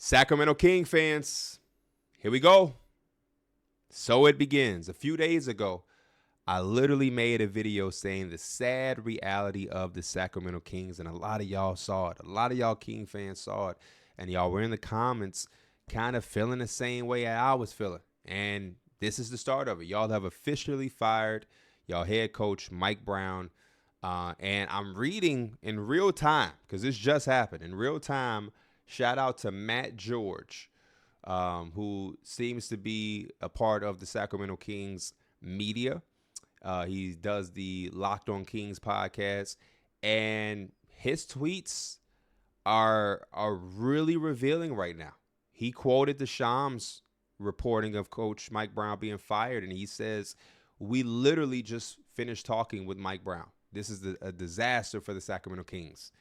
Sacramento King fans, here we go. So it begins. A few days ago, I literally made a video saying the sad reality of the Sacramento Kings, and a lot of y'all saw it. A lot of y'all King fans saw it, and y'all were in the comments kind of feeling the same way I was feeling. And this is the start of it. Y'all have officially fired y'all head coach, Mike Brown. And I'm reading in real time, because this just happened. In real time, shout out to Matt George, who seems to be a part of the Sacramento Kings media. He does the Locked on Kings podcast, and his tweets are really revealing right now. He quoted the Shams reporting of Coach Mike Brown being fired, and he says, "We literally just finished talking with Mike Brown. This is a disaster for the Sacramento Kings."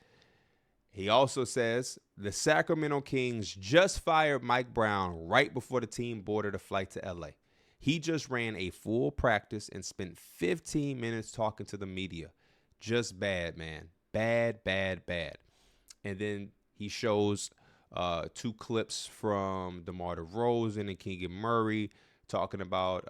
He also says, "The Sacramento Kings just fired Mike Brown right before the team boarded a flight to LA. He just ran a full practice and spent 15 minutes talking to the media. Just bad, man. Bad, bad, bad." And then he shows two clips from DeMar DeRozan and Keegan Murray talking about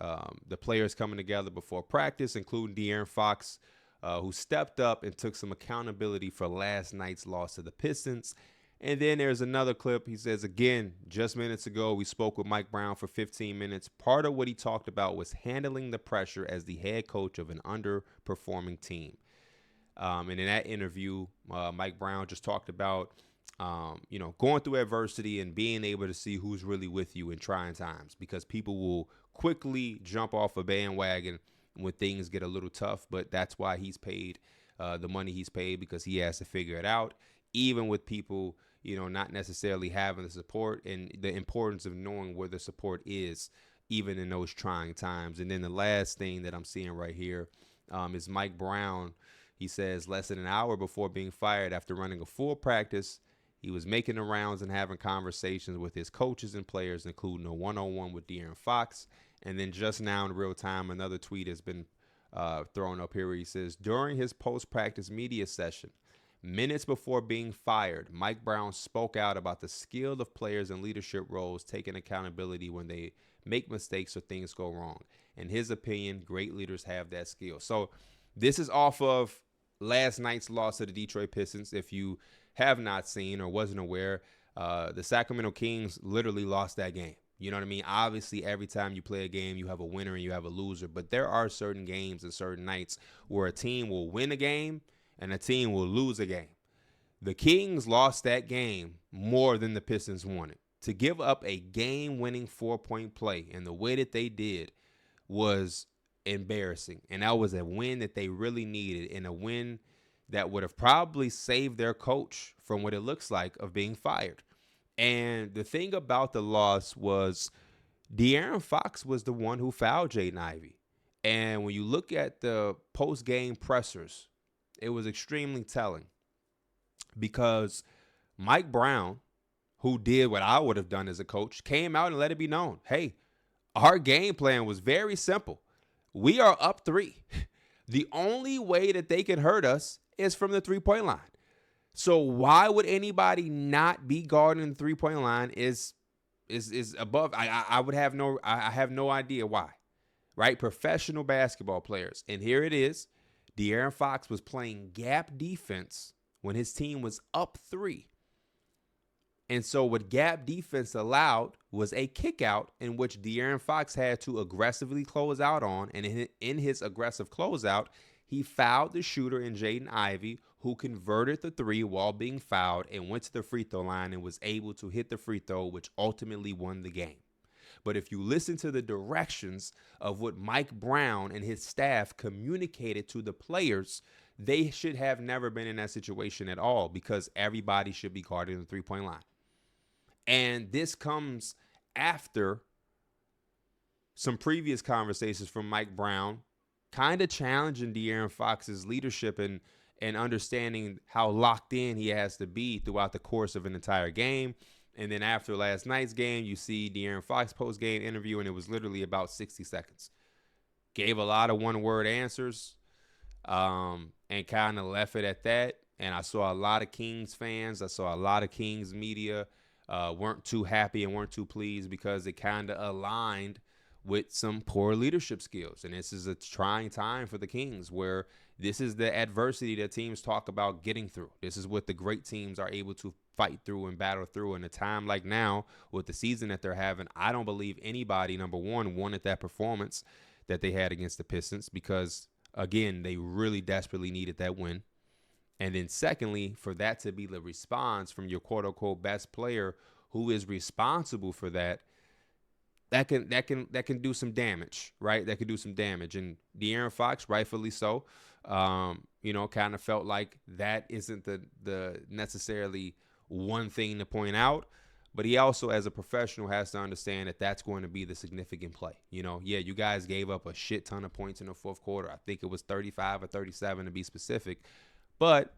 the players coming together before practice, including De'Aaron Fox, who stepped up and took some accountability for last night's loss to the Pistons. And then there's another clip. He says, again, just minutes ago, we spoke with Mike Brown for 15 minutes. Part of what he talked about was handling the pressure as the head coach of an underperforming team. And in that interview, Mike Brown just talked about, going through adversity and being able to see who's really with you in trying times, because people will quickly jump off a bandwagon when things get a little tough. But that's why he's paid the money he's paid, because he has to figure it out, even with people, not necessarily having the support, and the importance of knowing where the support is, even in those trying times. And then the last thing that I'm seeing right here is Mike Brown. He says less than an hour before being fired, after running a full practice, he was making the rounds and having conversations with his coaches and players, including a one-on-one with De'Aaron Fox. And then just now in real time, another tweet has been thrown up here where he says, during his post-practice media session, minutes before being fired, Mike Brown spoke out about the skill of players in leadership roles taking accountability when they make mistakes or things go wrong. In his opinion, great leaders have that skill. So this is off of last night's loss to the Detroit Pistons. If you have not seen or wasn't aware, the Sacramento Kings literally lost that game. You know what I mean? Obviously, every time you play a game, you have a winner and you have a loser. But there are certain games and certain nights where a team will win a game and a team will lose a game. The Kings lost that game more than the Pistons won it. To give up a game-winning 4-point play and the way that they did was embarrassing. And that was a win that they really needed, and a win that would have probably saved their coach from what it looks like of being fired. And the thing about the loss was De'Aaron Fox was the one who fouled Jaden Ivey. And when you look at the post-game pressers, it was extremely telling, because Mike Brown, who did what I would have done as a coach, came out and let it be known, hey, our game plan was very simple. We are up 3. The only way that they can hurt us is from the 3-point line. So why would anybody not be guarding the 3-point line is above. I have no idea why, right? Professional basketball players. And here it is. De'Aaron Fox was playing gap defense when his team was up 3. And so what gap defense allowed was a kick out in which De'Aaron Fox had to aggressively close out on. And in his aggressive closeout, he fouled the shooter in Jaden Ivey, who converted the 3 while being fouled and went to the free throw line and was able to hit the free throw, which ultimately won the game. But if you listen to the directions of what Mike Brown and his staff communicated to the players, they should have never been in that situation at all, because everybody should be guarding the 3-point line. And this comes after some previous conversations from Mike Brown, kind of challenging De'Aaron Fox's leadership and understanding how locked in he has to be throughout the course of an entire game. And then after last night's game, you see De'Aaron Fox post-game interview, and it was literally about 60 seconds. Gave a lot of one-word answers and kind of left it at that. And I saw a lot of Kings fans. I saw a lot of Kings media weren't too happy and weren't too pleased because it kind of aligned with some poor leadership skills. And this is a trying time for the Kings, where this is the adversity that teams talk about getting through. This is what the great teams are able to fight through and battle through. In a time like now, with the season that they're having, I don't believe anybody, number one, wanted that performance that they had against the Pistons, because, again, they really desperately needed that win. And then secondly, for that to be the response from your quote unquote best player who is responsible for that, that can do some damage, right? That could do some damage. And De'Aaron Fox, rightfully so, kind of felt like that isn't the necessarily one thing to point out. But he also, as a professional, has to understand that that's going to be the significant play. You guys gave up a shit ton of points in the fourth quarter. I think it was 35 or 37 to be specific. But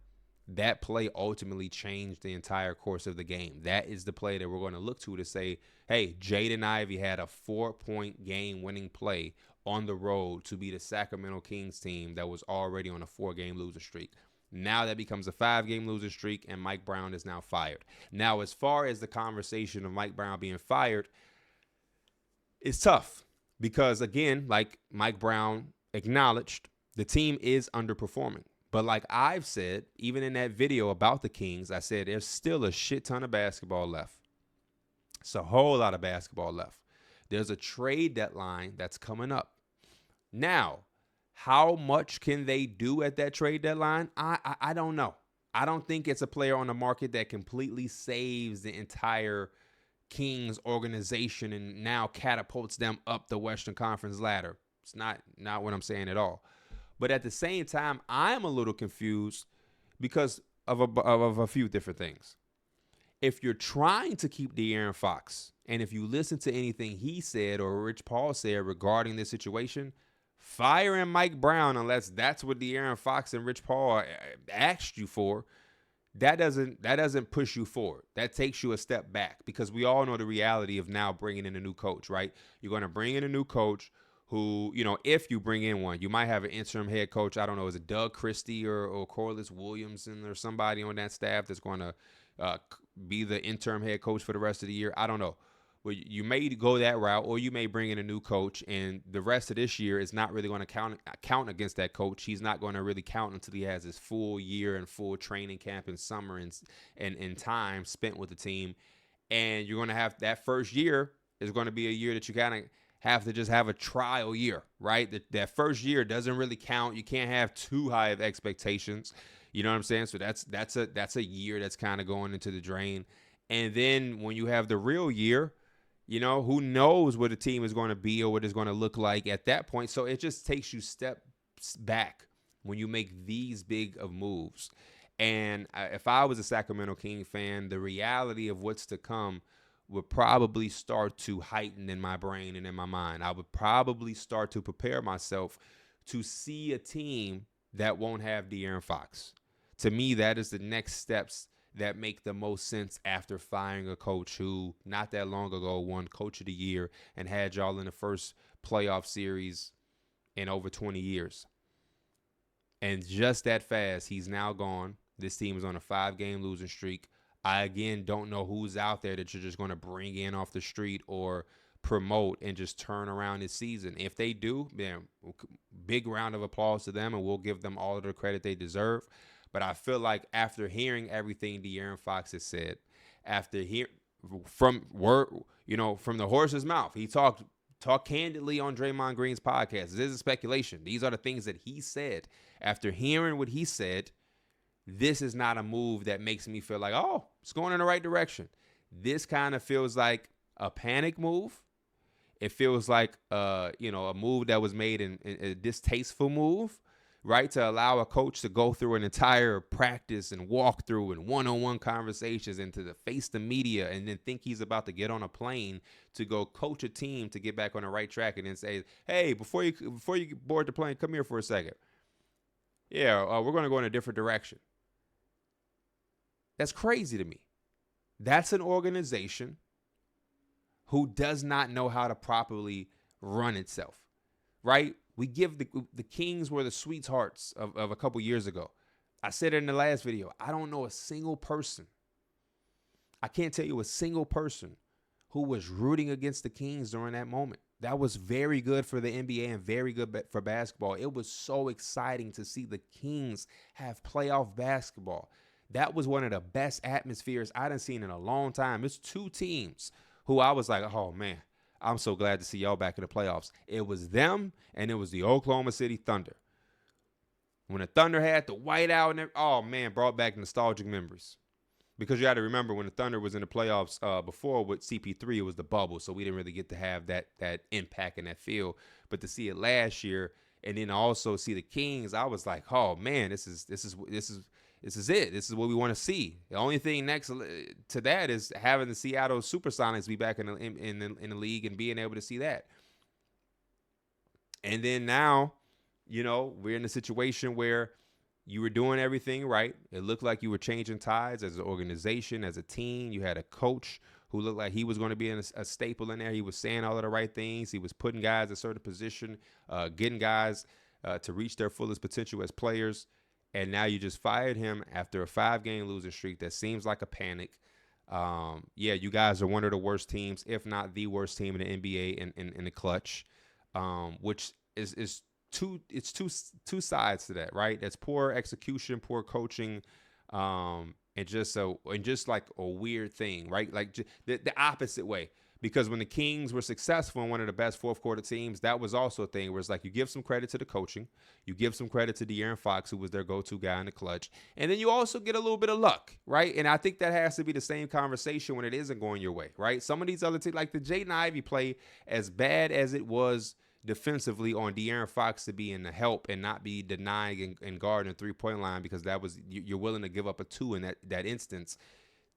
that play ultimately changed the entire course of the game. That is the play that we're going to look to say, hey, Jaden Ivey had a 4-point game-winning play on the road to be the Sacramento Kings team that was already on a 4-game losing streak. Now that becomes a 5-game losing streak, and Mike Brown is now fired. Now, as far as the conversation of Mike Brown being fired, it's tough because, again, like Mike Brown acknowledged, the team is underperforming. But like I've said, even in that video about the Kings, I said there's still a shit ton of basketball left. It's a whole lot of basketball left. There's a trade deadline that's coming up. Now, how much can they do at that trade deadline? I don't know. I don't think it's a player on the market that completely saves the entire Kings organization and now catapults them up the Western Conference ladder. It's not what I'm saying at all. But at the same time, I'm a little confused because of a few different things. If you're trying to keep De'Aaron Fox, and if you listen to anything he said or Rich Paul said regarding this situation, firing Mike Brown, unless that's what De'Aaron Fox and Rich Paul asked you for, that doesn't push you forward. That takes you a step back, because we all know the reality of now bringing in a new coach, right? You're going to bring in a new coach who, if you bring in one, you might have an interim head coach. I don't know, is it Doug Christie or Corliss Williamson or somebody on that staff that's going to be the interim head coach for the rest of the year? I don't know. Well, you may go that route, or you may bring in a new coach, and the rest of this year is not really going to count against that coach. He's not going to really count until he has his full year and full training camp in summer and time spent with the team. And you're going to have that first year is going to be a year that you kind of have to just have a trial year, right? That first year doesn't really count. You can't have too high of expectations. You know what I'm saying? So that's a year that's kind of going into the drain. And then when you have the real year, who knows what a team is going to be or what it's going to look like at that point. So it just takes you steps back when you make these big of moves. And if I was a Sacramento King fan, the reality of what's to come would probably start to heighten in my brain and in my mind. I would probably start to prepare myself to see a team that won't have De'Aaron Fox. To me, that is the next steps that make the most sense after firing a coach who not that long ago won Coach of the Year and had y'all in the first playoff series in over 20 years. And just that fast, he's now gone. This team is on a 5-game losing streak. I, again, don't know who's out there that you're just going to bring in off the street or promote and just turn around this season. If they do, then big round of applause to them, and we'll give them all of the credit they deserve. But I feel like after hearing everything De'Aaron Fox has said, after hearing from the horse's mouth, he talked candidly on Draymond Green's podcast. This is speculation. These are the things that he said. After hearing what he said, this is not a move that makes me feel like, oh, it's going in the right direction. This kind of feels like a panic move. It feels like a move that was made in a distasteful move, right? To allow a coach to go through an entire practice and walkthrough and one-on-one conversations and to face the media and then think he's about to get on a plane to go coach a team to get back on the right track and then say, hey, before you board the plane, come here for a second. Yeah, we're going to go in a different direction. That's crazy to me. That's an organization who does not know how to properly run itself, right? We give the Kings were the sweethearts of a couple years ago. I said it in the last video. I don't know a single person I can't tell you a single person who was rooting against the Kings during that moment. That was very good for the NBA and very good for basketball. It was so exciting to see the Kings have playoff basketball. That was one of the best atmospheres I done seen in a long time. It's two teams who I was like, oh man, I'm so glad to see y'all back in the playoffs. It was them and it was the Oklahoma City Thunder. When the Thunder had the whiteout and oh man, brought back nostalgic memories. Because you got to remember when the Thunder was in the playoffs before with CP3, it was the bubble, so we didn't really get to have that impact and that feel. But to see it last year, and then also see the Kings, I was like, oh man, this is it. This is what we want to see. The only thing next to that is having the Seattle Supersonics be back in the league and being able to see that. And then now, we're in a situation where you were doing everything right. It looked like you were changing tides as an organization, as a team. You had a coach who looked like he was going to be a staple in there. He was saying all of the right things. He was putting guys in a certain position, getting guys to reach their fullest potential as players. And now you just fired him after a 5-game losing streak that seems like a panic. You guys are one of the worst teams, if not the worst team in the NBA in the clutch, which is two sides to that, right? That's poor execution, poor coaching, and just like a weird thing, right? Like the opposite way. Because when the Kings were successful and one of the best fourth quarter teams, that was also a thing where it's like you give some credit to the coaching, you give some credit to De'Aaron Fox, who was their go-to guy in the clutch, and then you also get a little bit of luck, right? And I think that has to be the same conversation when it isn't going your way, right? Some of these other teams, like the Jaden Ivey play, as bad as it was defensively on De'Aaron Fox to be in the help and not be denying and guarding the three-point line because that was you're willing to give up a 2 in that instance.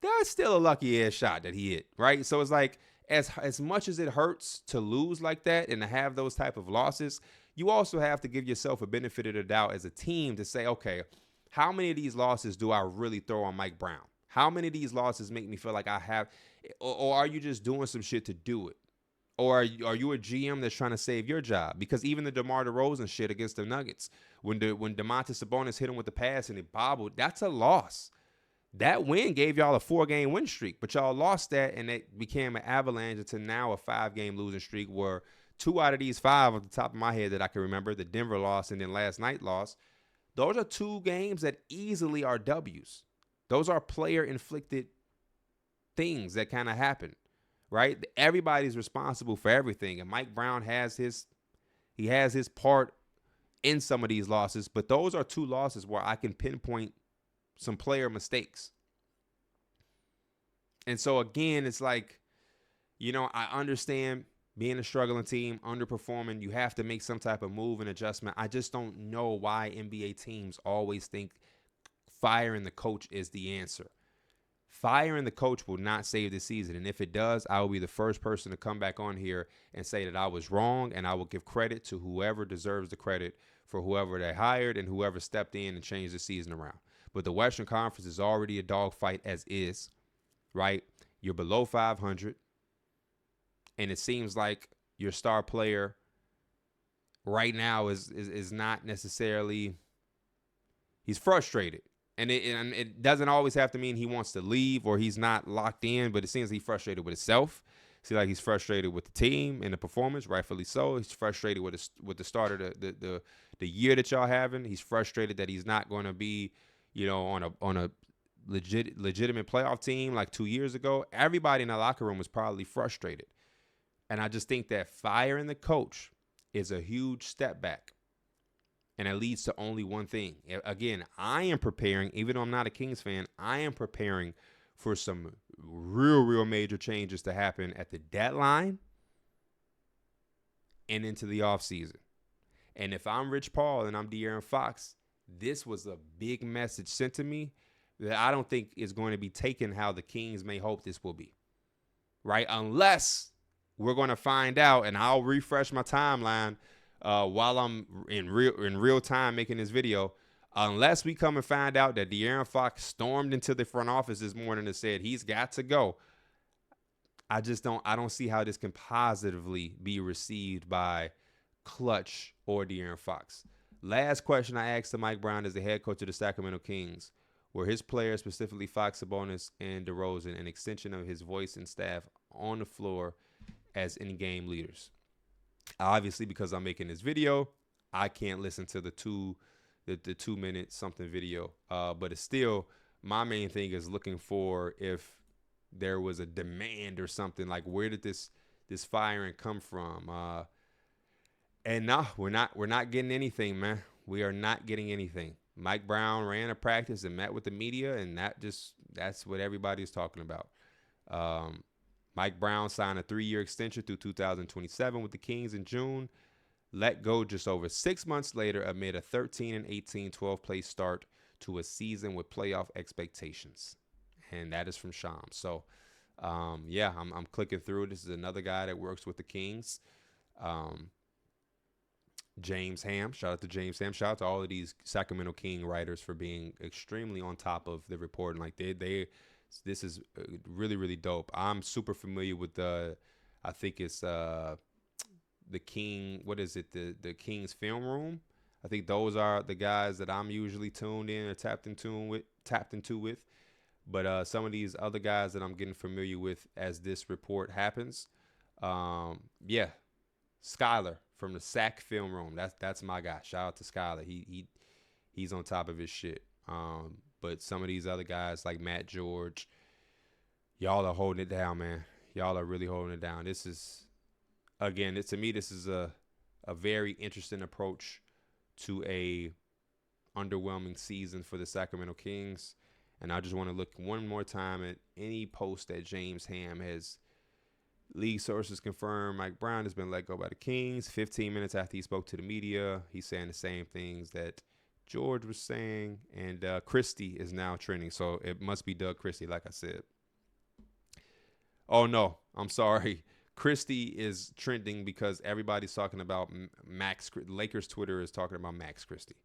That's still a lucky ass shot that he hit, right? So it's like as much as it hurts to lose like that and to have those type of losses, you also have to give yourself a benefit of the doubt as a team to say, okay, how many of these losses do I really throw on Mike Brown? How many of these losses make me feel like I have, or are you just doing some shit to do it? Or are you a GM that's trying to save your job? Because even the DeMar DeRozan shit against the Nuggets, when Domantas Sabonis hit him with the pass and it bobbled, that's a loss. That win gave y'all a 4-game win streak, but y'all lost that and it became an avalanche into now a 5-game losing streak where 2 out of these 5 off the top of my head that I can remember, the Denver loss and then last night loss, those are 2 games that easily are W's. Those are player-inflicted things that kind of happen, right? Everybody's responsible for everything, and Mike Brown has his part in some of these losses, but those are 2 losses where I can pinpoint some player mistakes. And so again, it's like, I understand being a struggling team, underperforming, you have to make some type of move and adjustment. I just don't know why NBA teams always think firing the coach is the answer. Firing the coach will not save the season. And if it does, I will be the first person to come back on here and say that I was wrong, and I will give credit to whoever deserves the credit for whoever they hired and whoever stepped in and changed the season around. But the Western Conference is already a dogfight as is, right? You're below 500, and it seems like your star player right now is not necessarily, he's frustrated. And it doesn't always have to mean he wants to leave or he's not locked in, but it seems he's frustrated with himself. See, like he's frustrated with the team and the performance, rightfully so. He's frustrated with the start of the year that y'all having. He's frustrated that he's not going to be, on a legitimate playoff team like 2 years ago. Everybody in the locker room was probably frustrated. And I just think that firing the coach is a huge step back. And it leads to only one thing. Again, I am preparing, even though I'm not a Kings fan, I am preparing for some real major changes to happen at the deadline and into the offseason. And if I'm Rich Paul and I'm De'Aaron Fox, this was a big message sent to me that I don't think is going to be taken how the Kings may hope this will be, right? Unless we're going to find out, and I'll refresh my timeline while I'm in real time making this video, unless we come and find out that De'Aaron Fox stormed into the front office this morning and said he's got to go, I don't see how this can positively be received by Clutch or De'Aaron Fox. Last question I asked to Mike Brown as the head coach of the Sacramento Kings were his players, specifically Fox, Sabonis, and DeRozan, an extension of his voice and staff on the floor as in-game leaders. Obviously, because I'm making this video, I can't listen to the 2-minute something video. But it's still, my main thing is looking for if there was a demand or something, like where did this firing come from? And no, we're not getting anything, man. We are not getting anything. Mike Brown ran a practice and met with the media, and that's what everybody's talking about. Mike Brown signed a 3-year extension through 2027 with the Kings in June. Let go just over 6 months later amid a 13-18 12-place start to a season with playoff expectations. And that is from Shams. So, yeah, I'm clicking through. This is another guy that works with the Kings. James Ham. Shout out to James Ham. Shout out to all of these Sacramento King writers for being extremely on top of the reporting. Like this is really, really dope. I'm super familiar with I think it's the King. What is it? The King's Film Room. I think those are the guys that I'm usually tuned in or tapped into with. But some of these other guys that I'm getting familiar with as this report happens, yeah, Skyler from the Sac Film Room. That's my guy. Shout out to Skyler. He's on top of his shit. But some of these other guys like Matt George, y'all are holding it down, man. Y'all are really holding it down. This is, again, to me, this is a very interesting approach to a underwhelming season for the Sacramento Kings. And I just want to look one more time at any post that James Ham has. League sources confirm Mike Brown has been let go by the Kings. 15 minutes after he spoke to the media, he's saying the same things that George was saying. And Christie is now trending. So it must be Doug Christie, like I said. Oh, no. I'm sorry. Christie is trending because everybody's talking about Max. Lakers Twitter is talking about Max Christie.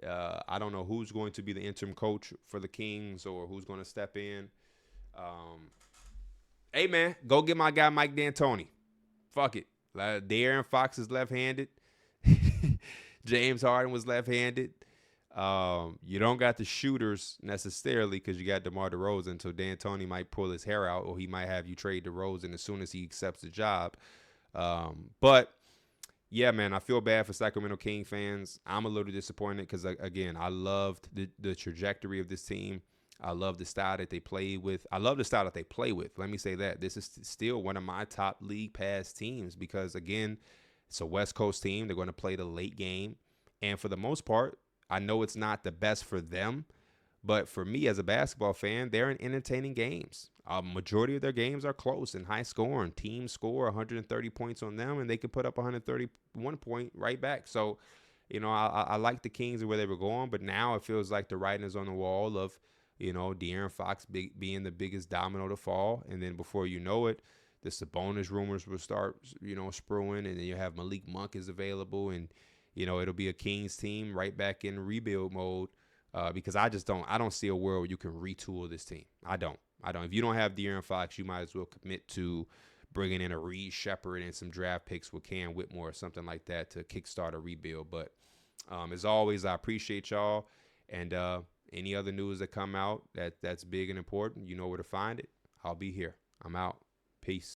I don't know who's going to be the interim coach for the Kings or who's going to step in. Hey, man, go get my guy Mike D'Antoni. Fuck it. De'Aaron Fox is left-handed. James Harden was left-handed. You don't got the shooters necessarily because you got DeMar DeRozan, so D'Antoni might pull his hair out or he might have you trade DeRozan as soon as he accepts the job. But, yeah, man, I feel bad for Sacramento King fans. I'm a little disappointed because, again, I loved the trajectory of this team. I love the style that they play with. I love the style that they play with. Let me say that. This is still one of my top league pass teams because, again, it's a West Coast team. They're going to play the late game. And for the most part, I know it's not the best for them. But for me as a basketball fan, they're in entertaining games. A majority of their games are close and high scoring. Teams score 130 points on them, and they can put up 131 point right back. So, you know, I like the Kings and where they were going. But now it feels like the writing is on the wall of, you know, De'Aaron Fox being the biggest domino to fall. And then before you know it, the Sabonis rumors will start, you know, spruing. And then you have Malik Monk is available. And, you know, it'll be a Kings team right back in rebuild mode because I don't see a world where you can retool this team. I don't. If you don't have De'Aaron Fox, you might as well commit to bringing in a Reed Shepherd and some draft picks with Cam Whitmore or something like that to kickstart a rebuild. But as always, I appreciate y'all. And, any other news that come out that's big and important, you know where to find it. I'll be here. I'm out. Peace.